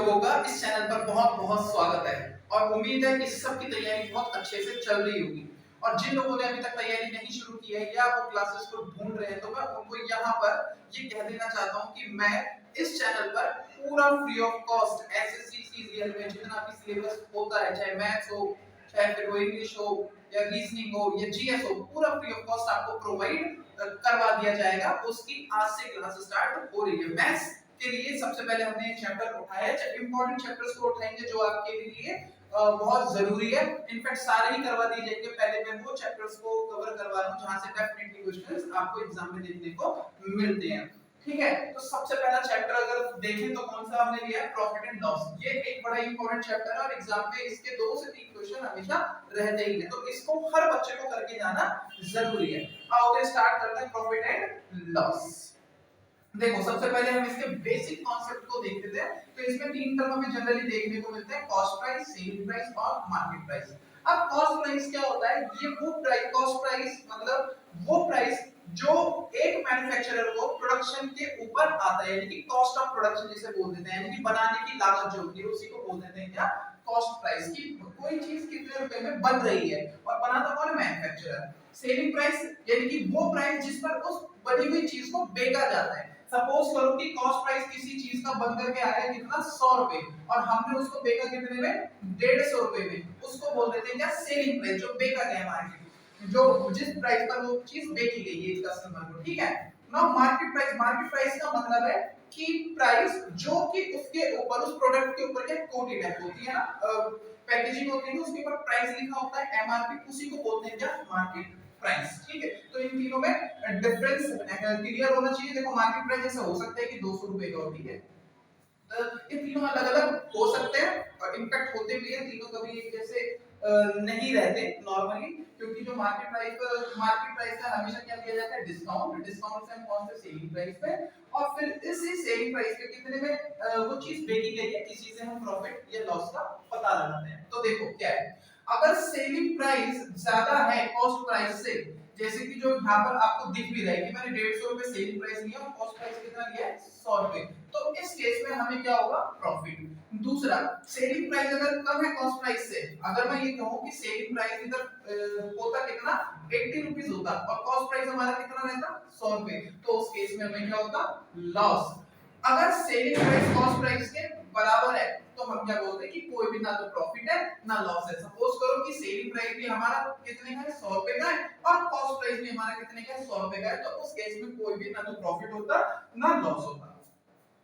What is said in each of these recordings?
लोगों का इस चैनल पर बहुत बहुत स्वागत है और उम्मीद है कि सबकी तैयारी बहुत अच्छे से चल रही होगी। और जिन लोगों ने अभी तक तैयारी नहीं शुरू की है या वो क्लासेस को ढूंढ रहे हैं तो मैं उनको यहाँ पर ये कह देना चाहता हूँ कि मैं इस चैनल पर पूरा free of cost SSC CGL में जितना भी सिलेबस होता है, चाहे मैथ्स हो, चाहे फिर वो इंग्लिश हो या रीजनिंग हो या जीएस हो, पूरा फ्री ऑफ कॉस्ट आपको प्रोवाइड करवा दिया जाएगा। उसकी आज से क्लास स्टार्ट हो रही है। मैथ्स के लिए सबसे पहले हमने एक चैप्टर उठाया है, इंपॉर्टेंट चैप्टर्स को उठाएंगे जो आपके लिए बहुत जरूरी है। इनफैक्ट सारे ही करवा दिए जाएंगे। पहले मैं वो चैप्टर्स को कवर करवा रहा हूं जहां से डेफिनेटली क्वेश्चंस आपको एग्जाम में देखने को मिलते हैं। ठीक है, तो सबसे पहला चैप्टर अगर देखें तो कौन सा हमने लिया है, प्रॉफिट एंड लॉस। ये एक बड़ा इंपॉर्टेंट चैप्टर है और एग्जाम में इसके 2 से 3 क्वेश्चन हमेशा रहते ही हैं, तो इसको हर बच्चे को करके जाना जरूरी है। आओ तो स्टार्ट करते हैं प्रॉफिट एंड लॉस। देखो सबसे पहले हम इसके बेसिक कॉन्सेप्ट को देख लेते हैं। तो इसमें 3 टर्म हमें जनरली देखने को मिलते हैं, कॉस्ट प्राइस, सेलिंग प्राइस और मार्केट प्राइस। अब कॉस्ट प्राइस क्या होता है? ये वो प्राइस, कॉस्ट प्राइस मतलब वो प्राइस जो एक मैन्युफैक्चरर को प्रोडक्शन के ऊपर आता है, यानी कि कॉस्ट ऑफ प्रोडक्शन जिसे बोल देते हैं, यानी कि बनाने की लागत जो होती है उसी को बोल देते हैं क्या, कॉस्ट प्राइस। की कोई चीज कितने रुपए में बन रही है और बनाता कौन है, मैन्युफैक्चरर। सेलिंग प्राइस यानी कि वो प्राइस जिस पर उस बनी हुई चीज को बेचा जाता है। सपोज करो कि कॉस्ट प्राइस किसी चीज का बन करके आया कितना, 100 रुपए, और हमने उसको बेचा कितने में, 150 रुपए में। उसको बोल देते हैं क्या, सेलिंग प्राइस, जो बेचा गया मार्केट में, जो जिस प्राइस पर वो चीज बेची गई है कस्टमर को। ठीक है, now market price. Market price का मतलब है कि प्राइस जो कि उसके ऊपर, उस प्रोडक्ट के ऊपर क्या कोटेड है, होती है ना, पैकेजिंग होती है, उसके ऊपर प्राइस लिखा होता है, एमआरपी, उसी को बोलते हैं क्या, मार्केट प्राइस। ठीक है, तो इन तीनों में डिफरेंस क्लियर होना चाहिए। देखो मार्केट प्राइस ऐसा हो सकता है कि 200 रुपए का हो, ठीक है, ये तीनों अलग अलग हो सकते हैं और इनफैक्ट होते भी हैं तीनों, कभी एक जैसे नहीं रहते नॉर्मली, क्योंकि जो मार्केट प्राइस का हमेशा क्या दिया जाता है, डिस्काउंट। डिस्काउंट से हम पहुंचते हैं सेलिंग प्राइस पे, और फिर इसी सेलिंग प्राइस के कितने में वो चीज बेची गई है, इसी से हम प्रॉफिट या लॉस का पता लगाते हैं। तो देखो क्या है, अगर सेलिंग प्राइस ज्यादा है कॉस्ट प्राइस से, जैसे कि जो यहाँ पर आपको दिख भी रहा है कि मैंने 150 रुपए सेलिंग प्राइस लिया और कॉस्ट प्राइस कितना लिया है, 100 रुपए, तो इस केस में हमें क्या होगा, प्रॉफिट। दूसरा, सेलिंग प्राइस अगर कम है कॉस्ट प्राइस से, अगर मैं ये कहूं कि सेलिंग प्राइस इधर होता कितना, 80 रुपीस होता और कॉस्ट प्राइस हमारा कितना रहता, 100 रुपए, तो उस केस में हमें क्या होता, लॉस। अगर सेलिंग प्राइस कॉस्ट प्राइस के बराबर है तो हम क्या बोलते हैं कि कोई भी ना तो प्रॉफिट है ना लॉस है। सपोज करो कि सेलिंग प्राइस भी हमारा कितने का है, 100 रुपए का है, और कॉस्ट प्राइस भी हमारा कितने का है, 100 रुपए का है, तो उस केस में कोई भी ना तो प्रॉफिट होता ना लॉस होता।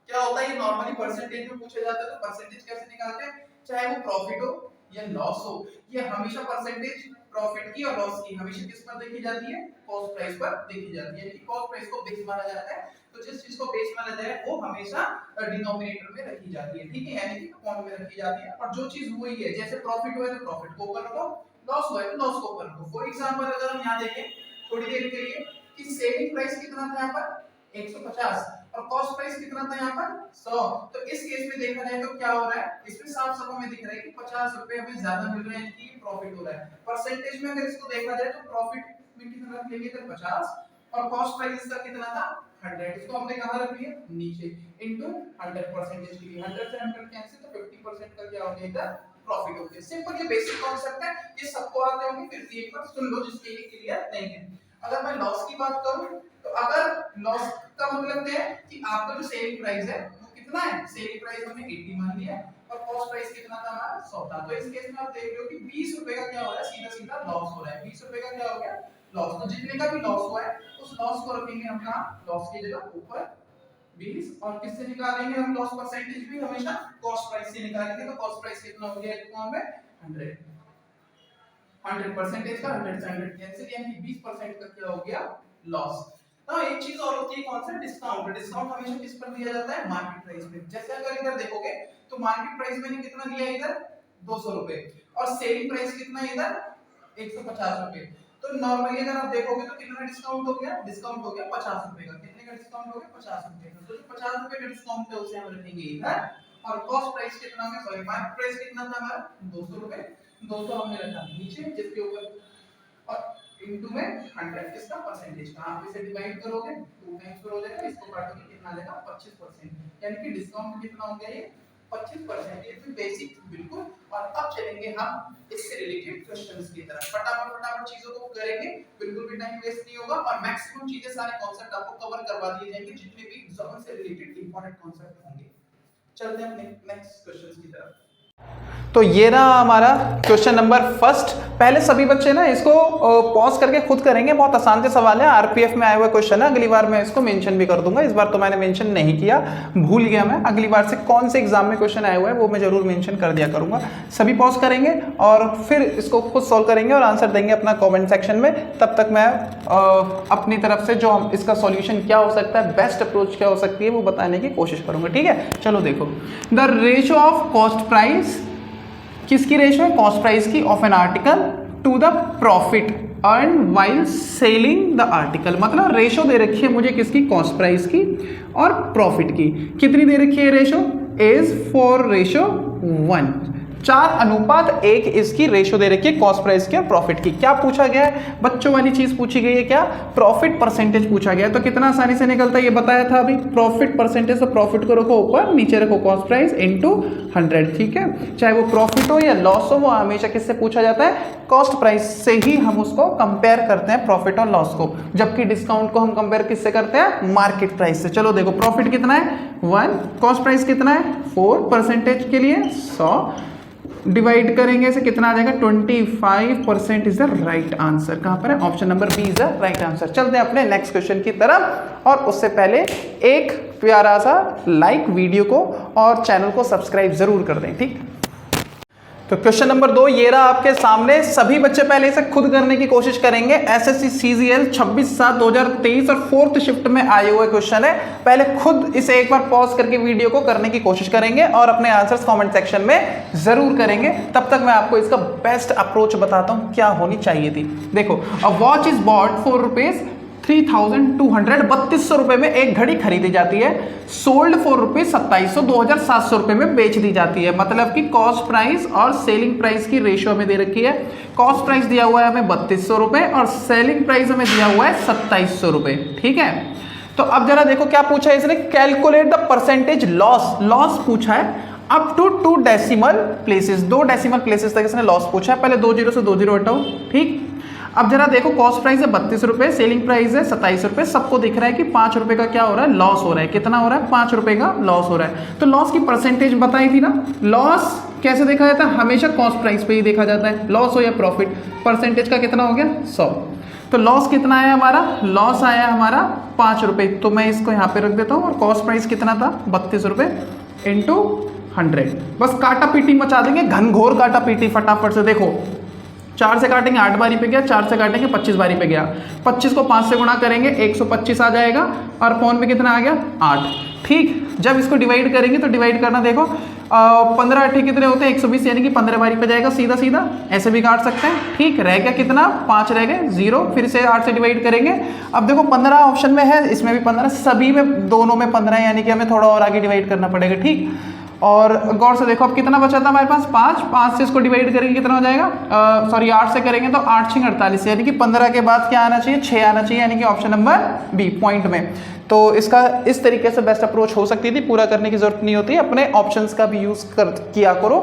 क्या होता है, ये नॉर्मली परसेंटेज में पूछा जाता है, तो परसेंटेज कैसे निकालते हैं, चाहे वो प्रॉफिट हो या लॉस हो, ये हमेशा परसेंटेज प्रॉफिट की और लॉस की हमेशा किस पर देखी जाती है, कॉस्ट प्राइस पर देखी जाती है। कॉस्ट प्राइस को बेस माना जाता है, तो जिस चीज को बेस माना जाए वो हमेशा डिनोमिनेटर में रखी जाती है, ठीक है, यानी कि कॉमन में रखी जाती है। और जो चीज हुई है, जैसे प्रॉफिट हुआ है तो प्रॉफिट को ऊपर रखो, लॉस हुआ है तो लॉस को ऊपर रखो। फॉर एग्जांपल अगर हम यहां देखें थोड़ी देर के लिए कि सेलिंग प्राइस कितना था, यहां पर 150 और कॉस्ट प्राइस कितना था यहाँ पर, 100, तो इस केस में देखा जाए तो क्या हो रहा है, इसमें साफ साफ हमें दिख रहा है कि 50 रुपए हमें ज्यादा मिल रहे हैं, कि प्रॉफिट हो रहा है। परसेंटेज में अगर इसको देखा जाए तो प्रॉफिट में कितना रख लेंगे, तो 50, और कॉस्ट प्राइस इसका कितना था, 100, इसको हमने कहां रख लिया, नीचे, इनटू 100 परसेंटेज के लिए 100 से 100 कैंसिल, तो 50% का क्या हो गया इधर, प्रॉफिट हो गया। सिंपल, ये बेसिक कांसेप्ट है, ये सबको आते होंगे, फिर भी एक बार सुन लो जिसके लिए क्लियर नहीं है। अगर मैं लॉस की बात करूं तो अगर लॉस का मतलब क्या है कि आपका जो सेलिंग प्राइस है वो कितना है, सेलिंग प्राइस हमने 80 मान लिया और कॉस्ट प्राइस कितना था हमारा, 100 था, तो इस केस में आप देख रहे हो कि 20 रुपए का क्या हो रहा है, सीधा सीधा लॉस हो रहा है। 20 रुपए का क्या हो गया, लॉस। तो जितने का भी लॉस हुआ है उस लॉस को रखेंगे हम कहां, लॉस की जगह ऊपर 20, और किससे निकालेंगे हम लॉस, परसेंटेज भी हमेशा कॉस्ट प्राइस से निकालेंगे, तो कॉस्ट प्राइस कितना हो गया एक फॉर्म में 100 परसेंटेज का 100 से 100 कैंसिल, यानी कि 20% का क्या हो गया, लॉस। ना एक चीज और होती है, कौन सा, डिस्काउंट। डिस्काउंट हमेशा किस पर दिया जाता है, मार्केट प्राइस पे। जैसे अगर इधर देखोगे तो मार्केट प्राइस मैंने कितना दिया इधर, 200 रुपए, और सेलिंग प्राइस कितना है इधर, 150 रुपए, तो नॉर्मली अगर आप देखोगे तो कितना डिस्काउंट हो गया, डिस्काउंट हो गया 50 रुपए का। कितने का डिस्काउंट हो गया, 50 रुपए का, तो जो 50 रुपए का डिस्काउंट है उसे हम रखेंगे इधर, और कॉस्ट प्राइस कितना है, सॉरी मार्केट प्राइस कितना था हमारा, 200 रुपए, 200 हमने रखा नीचे, जिसके ऊपर, और इनटू में 100 किसका, परसेंटेज का। आप इसे डिवाइड करोगे 2 टाइम्स पर हो जाएगा, इसको काटोगे कितना आएगा, 25%, यानी कि डिस्काउंट कितना हो गया, ये 25%, ये तो बेसिक बिल्कुल। और अब चलेंगे हम इससे रिलेटेड क्वेश्चंस की तरफ। फटाफट चीजों को करेंगे, बिल्कुल भी टाइम वेस्ट नहीं होगा और मैक्सिमम चीजें सारे कॉन्सेप्ट आपको कवर करवा दिए जाएंगे जितने भी एग्जाम से रिलेटेड इंपॉर्टेंट कॉन्सेप्ट होंगे। चलते हैं अपने नेक्स्ट क्वेश्चंस की तरफ। तो ये रहा हमारा क्वेश्चन नंबर फर्स्ट। पहले सभी बच्चे ना इसको पॉज करके खुद करेंगे, बहुत आसान से सवाल है, आरपीएफ में आया हुआ क्वेश्चन है। अगली बार मैं इसको मेंशन भी कर दूंगा, इस बार तो मैंने मेंशन नहीं किया, भूल गया मैं। अगली बार से कौन से एग्जाम में क्वेश्चन आया हुआ है वो मैं जरूर मेंशन कर दिया करूंगा। सभी पॉज करेंगे और फिर इसको खुद सॉल्व करेंगे और आंसर देंगे अपना कॉमेंट सेक्शन में। तब तक मैं अपनी तरफ से जो हम इसका सॉल्यूशन क्या हो सकता है, बेस्ट अप्रोच क्या हो सकती है, वो बताने की कोशिश करूंगा। ठीक है, चलो देखो। The ratio of cost price, किसकी रेशियो है? कॉस्ट प्राइस की, of an article to the profit earn while selling the article. मतलब रेशियो दे रखी है मुझे किसकी? कॉस्ट प्राइस की और प्रॉफिट की। कितनी दे रखी है रेशियो? इज 4:1, 4:1 इसकी रेशियो दे रखी है कॉस्ट प्राइस की और प्रॉफिट की। क्या पूछा गया है? बच्चों वाली चीज पूछी गई है, क्या? प्रॉफिट परसेंटेज पूछा गया है। तो कितना आसानी से निकलता है ये बताया था अभी। प्रॉफिट परसेंटेज, तो प्रॉफिट को रखो ऊपर, नीचे रखो कॉस्ट प्राइस इनटू 100। ठीक है, चाहे वो प्रॉफिट हो या लॉस हो, वो हमेशा किससे पूछा जाता है? कॉस्ट प्राइस से ही हम उसको कंपेयर करते हैं, प्रॉफिट और लॉस को। जबकि डिस्काउंट को हम कंपेयर किससे करते हैं? मार्केट प्राइस से। चलो देखो, प्रॉफिट कितना है? 1, कॉस्ट प्राइस कितना है? 4, परसेंटेज के लिए 100 डिवाइड करेंगे इसे, कितना आ जाएगा? 25% इज द राइट आंसर। कहां पर है? Option number B is the right answer. चलते हैं अपने नेक्स्ट क्वेश्चन की तरफ, और उससे पहले एक प्यारा सा लाइक वीडियो को और चैनल को सब्सक्राइब जरूर कर दें। ठीक, तो क्वेश्चन नंबर 2 ये रहा आपके सामने। सभी बच्चे पहले इसे खुद करने की कोशिश करेंगे। एसएससी सीजीएल 26/7/2023 और 4th शिफ्ट में आए हुए क्वेश्चन है। पहले खुद इसे एक बार पॉज करके वीडियो को करने की कोशिश करेंगे और अपने आंसर्स कमेंट सेक्शन में जरूर करेंगे। तब तक मैं आपको इसका बेस्ट अप्रोच बताता हूं क्या होनी चाहिए थी। देखो, a watch is bought for rupees 3200, 3200 रुपए में एक घड़ी खरीदी जाती है। सोल्ड फॉर रुपीज 2700, 2700 रुपए में बेच दी जाती है। मतलब कि कॉस्ट प्राइस और सेलिंग प्राइस की रेशियो हमें दे रखी है। कॉस्ट प्राइस दिया हुआ है हमें 3200 रुपए और सेलिंग प्राइस हमें दिया हुआ है 2700 रुपए। ठीक है, तो अब जरा देखो क्या पूछा है इसने? Calculate the percentage loss. Loss पूछा है up to 2 decimal places, 2 decimal places तक इसने लॉस पूछा है। पहले 2 जीरो से 2 जीरो हटाओ। ठीक, अब जरा देखो, कॉस्ट प्राइस है 32 रुपए, सेलिंग प्राइस है 27 रुपए। सबको दिख रहा है कि 5 रुपए का क्या हो रहा है? लॉस हो रहा है। कितना हो रहा है? 5 रुपए का लॉस हो रहा है। तो लॉस की परसेंटेज बताई थी ना। लॉस कैसे देखा जाता है? हमेशा कॉस्ट प्राइस पे ही देखा जाता है, लॉस हो या प्रॉफिट। परसेंटेज का कितना हो गया? 100। तो लॉस कितना आया हमारा? लॉस आया हमारा 5 रुपए। तो मैं इसको यहाँ पे रख देता हूँ। और कॉस्ट प्राइस कितना था? 32 रुपए इंटू 100। बस काटा पीटी मचा देंगे, घनघोर काटा पीटी। फटाफट से देखो, 4 से काटेंगे 8 बारी पे गया, 4 से काटेंगे 25 बारी पे गया। 25 को 5 से गुणा करेंगे 125 आ जाएगा, और पौन में कितना आ गया? 8। ठीक, जब इसको डिवाइड करेंगे तो डिवाइड करना देखो, 15 8 कितने होते हैं? 120, यानी कि 15 बारी पे जाएगा सीधा सीधा। ऐसे भी काट सकते हैं। ठीक, रह गया कितना? 5 रह गए, 0। फिर से 8 से डिवाइड करेंगे। अब देखो 15 ऑप्शन में है, इसमें भी 15, सभी में, दोनों में 15 है, यानी कि हमें थोड़ा और आगे डिवाइड करना पड़ेगा। ठीक, और गौर से देखो अब कितना बचा था हमारे पास? 5 से इसको डिवाइड करेंगे कितना हो जाएगा? सॉरी 8 से करेंगे तो 8 6 48, यानी कि 15 के बाद क्या आना चाहिए? 6 आना चाहिए, यानी कि ऑप्शन नंबर बी पॉइंट में। तो इसका इस तरीके से बेस्ट अप्रोच हो सकती थी। पूरा करने की जरूरत नहीं होती, अपने ऑप्शंस का भी यूज किया करो।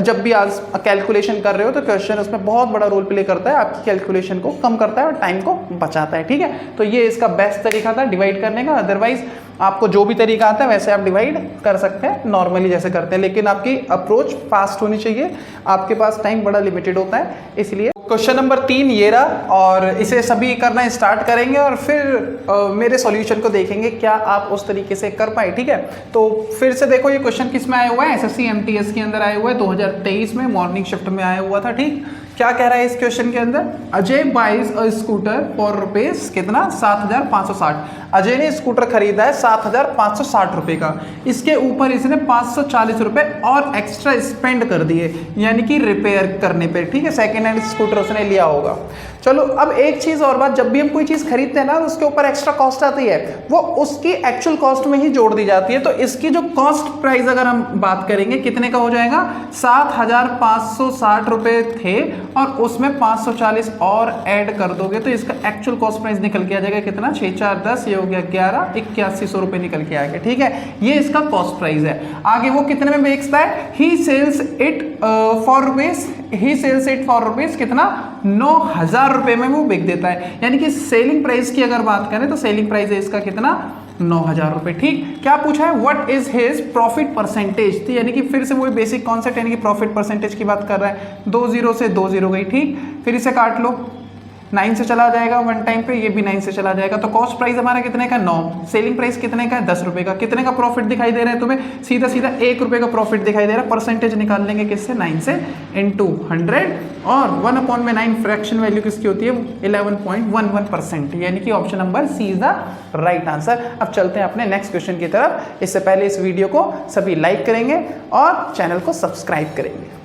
जब भी आज कैलकुलेशन कर रहे हो तो क्वेश्चन उसमें बहुत बड़ा रोल प्ले करता है, आपकी कैलकुलेशन को कम करता है और टाइम को बचाता है। ठीक है, तो ये इसका बेस्ट तरीका था डिवाइड करने का। अदरवाइज आपको जो भी तरीका आता है वैसे आप डिवाइड कर सकते हैं, नॉर्मली जैसे करते हैं, लेकिन आपकी अप्रोच फास्ट होनी चाहिए। आपके पास टाइम बड़ा लिमिटेड होता है, इसलिए। क्वेश्चन नंबर 3 ये रहा, और इसे सभी करना स्टार्ट करेंगे और फिर मेरे सॉल्यूशन को देखेंगे क्या आप उस तरीके से कर पाए। ठीक है, तो फिर से देखो, ये क्वेश्चन किस में आया हुआ है? एसएससी एमटीएस के अंदर आया हुआ है, 2023 में मॉर्निंग शिफ्ट में आया हुआ था। ठीक, क्या कह रहा है इस क्वेश्चन के अंदर? Ajay buys a scooter for rupees कितना? 7560। अजय ने स्कूटर खरीदा है 7560 रुपए का। इसके ऊपर इसने 540 रुपए और एक्स्ट्रा स्पेंड कर दिए, यानी कि रिपेयर करने पे। ठीक है, सेकेंड हैंड स्कूटर उसने लिया होगा। चलो अब एक चीज़ और बात, जब भी हम कोई चीज़ खरीदते हैं ना उसके ऊपर एक्स्ट्रा कॉस्ट आती है, वो उसकी एक्चुअल कॉस्ट में ही जोड़ दी जाती है। तो इसकी जो कॉस्ट प्राइस अगर हम बात करेंगे कितने का हो जाएगा, 7,560 रुपये थे और उसमें 540 और ऐड कर दोगे तो इसका एक्चुअल कॉस्ट प्राइस निकल के आ जाएगा कितना, 6 4 10, ये हो गया 11, 8100 रुपये निकल के आएगा। ठीक है, ये इसका कॉस्ट प्राइस है। आगे वो कितने में बेचता है, he sells it for rupees, he sells it for rupees कितना, 9,000 रुपए में वो बिक देता है। यानी कि सेलिंग प्राइस की अगर बात करें तो सेलिंग प्राइस है इसका कितना, 9,000 रुपए। ठीक, क्या पूछा है, what is his profit percentage, तो यानी कि फिर से वही बेसिक कॉन्सेप्ट, यानी कि प्रॉफिट परसेंटेज की बात कर रहा है। 2 0 से 2 0 गई। ठीक, फिर इसे काट लो, 9 से चला जाएगा वन टाइम पे, ये भी 9 से चला जाएगा। तो कॉस्ट प्राइस हमारा कितने का, 9, सेलिंग प्राइस कितने का है, 10 रुपए का। कितने का प्रॉफिट दिखाई दे रहा है तुम्हें, सीधा सीधा 1 रुपए का प्रॉफिट दिखाई दे रहा है। परसेंटेज निकाल लेंगे किससे, 9 से, इनटू 100 और 1/9 फ्रैक्शन वैल्यू किसकी होती है, 11.11%, यानी कि option number C is the right answer. अब चलते हैं अपने नेक्स्ट क्वेश्चन की तरफ। इससे पहले इस वीडियो को सभी लाइक करेंगे और चैनल को सब्सक्राइब करेंगे।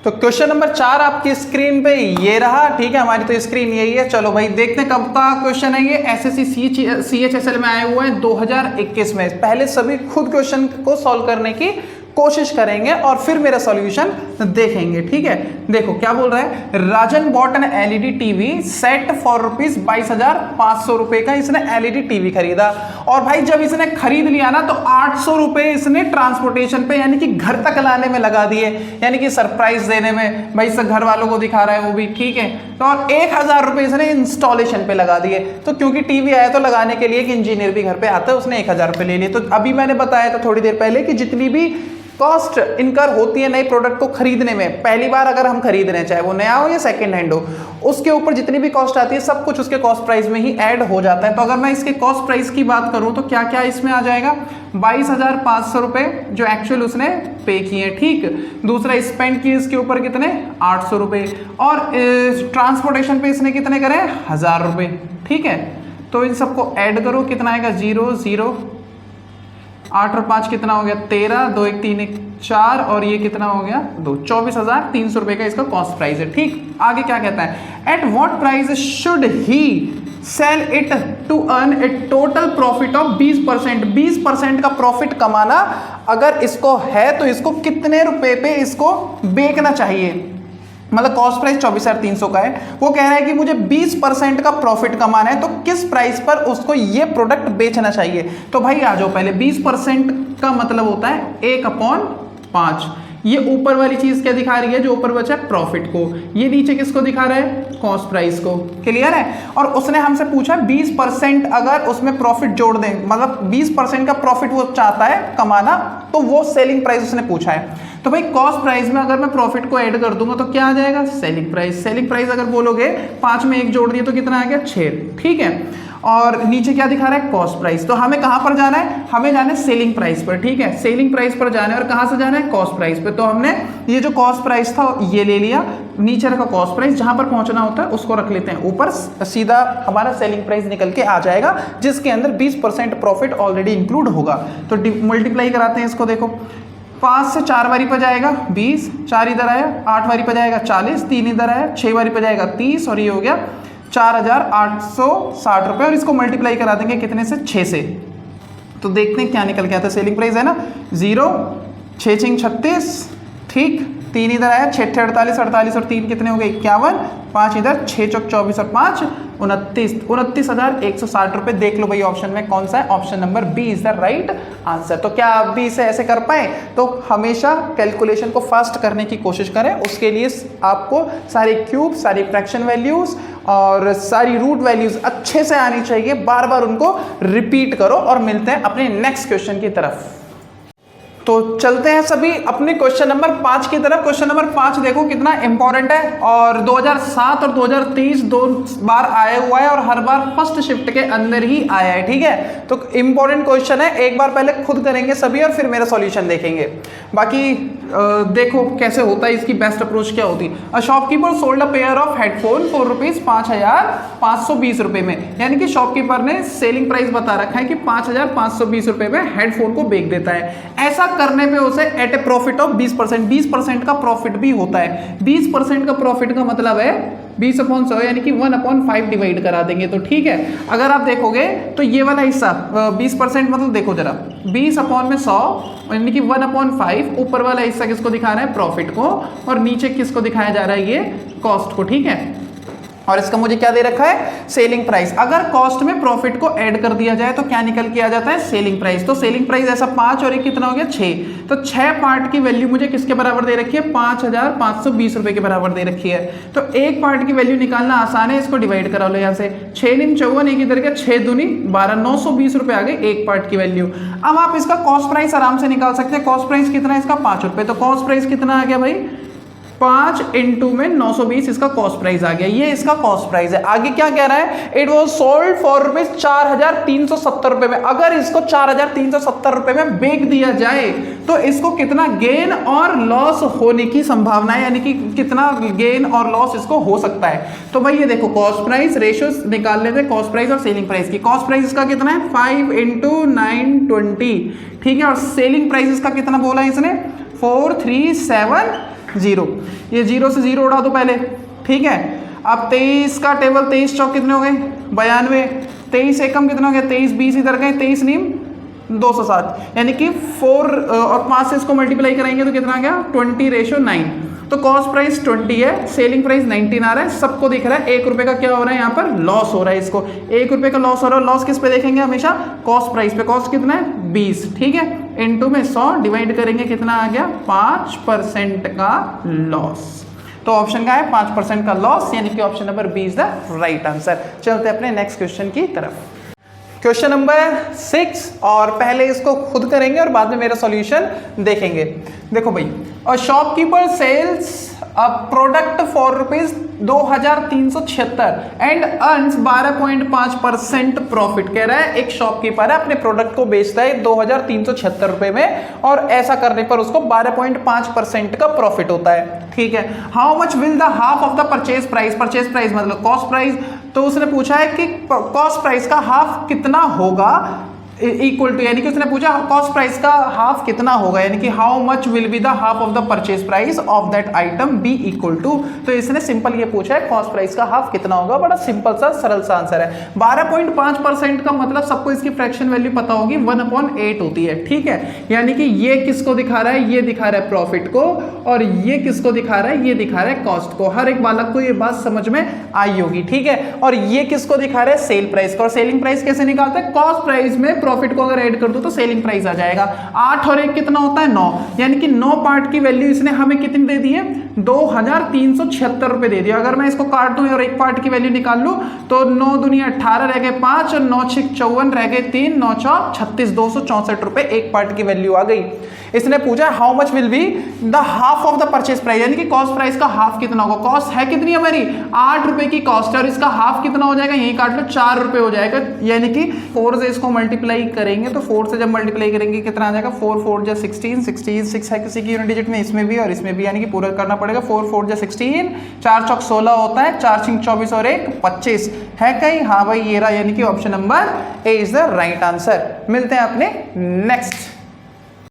तो क्वेश्चन नंबर 4 आपकी स्क्रीन पे ये रहा। ठीक है, हमारी तो स्क्रीन यही है। चलो भाई देखते हैं कब का क्वेश्चन है ये। एसएससी CHSL में आए हुए हैं 2021 में। पहले सभी खुद क्वेश्चन को सॉल्व करने की कोशिश करेंगे और फिर मेरा सॉल्यूशन देखेंगे। ठीक है, देखो क्या बोल रहा है, Rajan bought an LED TV set for rupees 22,500 रुपए का इसने एलईडी टीवी खरीदा। और भाई जब इसने खरीद लिया ना तो 800 रुपए इसने ट्रांसपोर्टेशन पे यानी कि घर तक लाने में लगा दिए, यानी कि सरप्राइज देने में, भाई सब घर वालों को दिखा रहा है वो भी। ठीक है, तो और 1,000 रुपए इसने इंस्टॉलेशन पे लगा दिए। तो क्योंकि टीवी आया तो लगाने के लिए एक इंजीनियर भी घर पे आता है, उसने 1,000 रुपए ले लिए। तो अभी मैंने बताया था थोड़ी देर पहले कि जितनी भी कॉस्ट इनकर होती है नए प्रोडक्ट को खरीदने में, पहली बार अगर हम खरीद रहे हैं चाहे वो नया हो या सेकंड हैंड हो, उसके ऊपर जितनी भी कॉस्ट आती है सब कुछ उसके कॉस्ट प्राइस में ही ऐड हो जाता है। तो अगर मैं इसके कॉस्ट प्राइस की बात करूं तो क्या क्या इसमें आ जाएगा, 22,500 रुपए जो एक्चुअल उसने पे किए। ठीक, दूसरा स्पेंड किए इसके ऊपर कितने, 800 रुपए, और ट्रांसपोर्टेशन पे इसने कितने करे, 1,000 रुपए। ठीक है, तो इन सबको ऐड करो, कितना आएगा, 0 0, 8 और 5 कितना हो गया, 13, 2 1 3 1 4 और ये कितना हो गया, 2, 24,300 रुपए का इसका कॉस्ट प्राइस है। ठीक, आगे क्या कहता है, at what price should he sell it to earn a total profit of 20%। 20% का प्रॉफिट कमाना अगर इसको है तो इसको कितने रुपए पे इसको बेचना चाहिए, मतलब कॉस्ट प्राइस 24,300 का है, वो कह रहा है कि मुझे 20% का प्रॉफिट कमाना है, तो किस प्राइस पर उसको ये प्रोडक्ट बेचना चाहिए। तो भाई आ जाओ पहले, 20% का मतलब होता है 1/5। ये ऊपर वाली चीज क्या दिखा रही है, जो ऊपर बचा है प्रॉफिट को, ये नीचे किसको दिखा रहा है, कॉस्ट प्राइस को। क्लियर है, और उसने हमसे पूछा 20% अगर उसमें प्रॉफिट जोड़ दें, मतलब 20% का प्रॉफिट वो चाहता है कमाना, तो वो सेलिंग प्राइस उसने पूछा है। तो भाई कॉस्ट प्राइस में अगर मैं प्रॉफिट को ऐड कर दूंगा तो क्या आ जाएगा, सेलिंग प्राइस। सेलिंग प्राइस अगर बोलोगे 5 में 1 जोड़ दिए तो कितना आ गया, 6। ठीक है, और नीचे क्या दिखा रहा है, कॉस्ट प्राइस। तो हमें कहां पर जाना है, हमें जाना है सेलिंग प्राइस पर। ठीक है, सेलिंग प्राइस पर जाना है, और कहां से जाना है, कॉस्ट प्राइस पे। तो हमने ये जो कॉस्ट प्राइस था ये ले लिया, नीचे रखा कॉस्ट प्राइस, जहां पर पहुंचना होता है उसको रख लेते हैं ऊपर, सीधा हमारा सेलिंग प्राइस निकल के आ जाएगा, जिसके अंदर 20% प्रॉफिट ऑलरेडी इंक्लूड होगा। तो मल्टीप्लाई कराते हैं इसको, देखो 5 से 4 बारी पर जाएगा 20, 4 इधर आया, 8 बारी पर जाएगा 40, 3 इधर आया, 6 बारी पर जाएगा 30, और ये हो गया 4,860 रुपए। और इसको मल्टीप्लाई करा देंगे कितने से, 6 से, तो देखते हैं क्या निकल के आता है। सेलिंग प्राइस है ना 0, 6 6 36, ठीक, 3 इधर आया, 6 6 48, 48 और 3 कितने हो गए, 51, 5 इधर, 6 चौक 24 और 5 29, 29,160 रुपए। देख लो भाई ऑप्शन में कौन सा है, option number B is the right answer. तो क्या आप भी इसे ऐसे कर पाए, तो हमेशा कैलकुलेशन को फास्ट करने की कोशिश करें। उसके लिए आपको सारी क्यूब, सारी फ्रैक्शन वैल्यूज और सारी रूट वैल्यूज अच्छे से आनी चाहिए, बार बार उनको रिपीट करो। और मिलते हैं अपने नेक्स्ट क्वेश्चन की तरफ। तो चलते हैं सभी अपने क्वेश्चन नंबर 5 की तरफ। क्वेश्चन नंबर 5 देखो कितना इंपॉर्टेंट है, और 2007 और 2023 दो बार आया हुआ है, और हर बार फर्स्ट शिफ्ट के अंदर ही आया है। ठीक है, तो इंपॉर्टेंट क्वेश्चन है, एक बार पहले खुद करेंगे सभी और फिर मेरा सॉल्यूशन देखेंगे। बाकी देखो कैसे होता है, इसकी बेस्ट अप्रोच क्या होती है। A shopkeeper sold a pair of headphone for rupees 5,520 रुपए में, यानी कि शॉपकीपर ने सेलिंग प्राइस बता रखा है कि 5,520 रुपए में हेडफोन को बेच देता है। ऐसा करने पे उसे एट ए प्रॉफिट ऑफ 20%, 20% का प्रॉफिट भी होता है। 20% का प्रॉफिट का मतलब है 20/100 यानी कि 1/5 डिवाइड करा देंगे तो ठीक है। अगर आप देखोगे तो ये वाला हिस्सा 20% मतलब देखो जरा 20/100 यानी कि 1/5, ऊपर वाला हिस्सा किसको दिखा रहा है, प्रॉफिट को, और नीचे किसको दिखाया जा रहा है, ये कॉस्ट को, ठीक है। और इसका मुझे क्या दे रखा है, सेलिंग प्राइस। अगर कॉस्ट में प्रॉफिट को ऐड कर दिया जाए तो क्या निकल के आ जाता है, सेलिंग प्राइस। तो सेलिंग प्राइस ऐसा 5 और एक कितना हो गया 6, तो 6 पार्ट की वैल्यू मुझे किसके बराबर दे रखी है, 5520 रुपए के बराबर दे रखी है। तो एक पार्ट की वैल्यू निकालना आसान है, इसको डिवाइड करा लो यहाँ से, 6 × 54 एक इधर के 6 दूनी 12, 920 रुपए आ गए एक पार्ट की वैल्यू। अब आप इसका कॉस्ट प्राइस आराम से निकाल सकते हैं। कॉस्ट प्राइस कितना है इसका, 5 रुपए। तो कॉस्ट प्राइस कितना आ गया भाई, 5 × में 920 इसका कॉस्ट प्राइस आ गया। ये इसका कॉस्ट प्राइस है। आगे क्या कह रहा है, it was sold for rupees 4370 रुपए में। अगर इसको 4370 रुपए में बेच दिया जाए तो इसको कितना गेन और लॉस होने की संभावना है, यानी कि कितना गेन और लॉस इसको हो सकता है। तो भाई ये देखो कॉस्ट प्राइस रेशियो निकाल लेते हैं, कॉस्ट प्राइस और सेलिंग प्राइस की। कॉस्ट प्राइस इसका कितना है, 5 × 920, ठीक है। और सेलिंग प्राइस इसका कितना बोला इसने, 4370। ये 0 से 0 उड़ा दो पहले, ठीक है। अब 23 का टेबल, 23 चौक कितने हो गए, 92, 23 एकम कितना हो गया, 23 20 इधर गए, 23 नीम 207, यानी कि 4 और 5 से इसको मल्टीप्लाई कराएंगे तो कितना आ गया, 20:9। तो कॉस्ट प्राइस 20 है, सेलिंग प्राइस 19 आ रहा है, सबको दिख रहा है 1 रुपए का क्या हो रहा है, यहाँ पर लॉस हो रहा है। इसको 1 रुपए का लॉस हो रहा है। लॉस किस पे देखेंगे हमेशा, कॉस्ट प्राइस पे। कॉस्ट कितना है 20, ठीक है, इनटू में 100 डिवाइड करेंगे, कितना आ गया 5% का लॉस। तो ऑप्शन का है 5% का लॉस, यानी कि option number B is the right answer. चलते अपने नेक्स्ट क्वेश्चन की तरफ। क्वेश्चन नंबर 6, और पहले इसको खुद करेंगे और बाद में मेरा सॉल्यूशन देखेंगे। देखो भाई, और shopkeeper sells a product for rupees 2376 and earns 12.5% profit. कह रहा है एक शॉपकीपर है, अपने प्रोडक्ट को बेचता है 2376 रुपए में, और ऐसा करने पर उसको 12.5% का प्रॉफिट होता है, ठीक है। How much will the half of the purchase price, purchase price मतलब कॉस्ट प्राइस, तो उसने पूछा है कि कॉस्ट प्राइस का हाफ कितना होगा, इक्वल टू, यानी कि उसने पूछा कॉस्ट प्राइस का हाफ कितना होगा, यानी कि how much will be the half of the purchase price of that item be equal to. तो इसने सिंपल ये पूछा है कॉस्ट प्राइस का हाफ कितना होगा। बड़ा सिंपल सा सरल सा आंसर है। 12.5% का मतलब सबको इसकी फ्रैक्शन वैल्यू पता होगी, 1/8 होती है, ठीक है। यानी कि ये किसको दिखा रहा है, ये दिखा रहा है प्रॉफिट को, और ये किसको दिखा रहा है, ये दिखा रहा है कॉस्ट को। हर एक बालक को ये बात समझ में आई होगी, ठीक है। और ये किसको दिखा रहा है, सेल प्राइस को। और सेलिंग प्राइस कैसे निकालते हैं, कॉस्ट प्राइस में प्रॉफिट को अगर ऐड कर दो तो सेलिंग प्राइस आ जाएगा। 8 और 1 कितना होता है 9, यानी कि 9 पार्ट की वैल्यू इसने हमें कितनी दे दी है, 2376 रुपए दे दिया। अगर मैं इसको काट दूं और एक पार्ट की वैल्यू निकाल लूं तो 9 दूनी 18 रह गए 5 और 9 6 54 रह गए 3, 9 4 36, 264 रुपए एक पार्ट की वैल्यू आ गई। इसने पूछा how much will be the half of the purchase price, यानी कि कॉस्ट प्राइस का हाफ कितना होगा। कॉस्ट है कितनी हमारी 8 रुपए की कॉस्ट है, और इसका हाफ कितना हो जाएगा, यही काट लो 4 रुपए हो जाएगा। यानी कि 4 से इसको मल्टीप्लाई करेंगे तो 4 से जब मल्टीप्लाई करेंगे कितना आ जाएगा, 4 4 जा 16, 6 है किसी की यूनिट डिजिट में, इसमें भी और इसमें भी, यानी कि पूरा करना पड़ेगा। 4 4 जा 16, 4 चौक 16 होता है, 4 6 24 और 1 25 है कहीं, हाँ भाई ये रहा, यानी कि option number A is the right answer. मिलते हैं अपने नेक्स्ट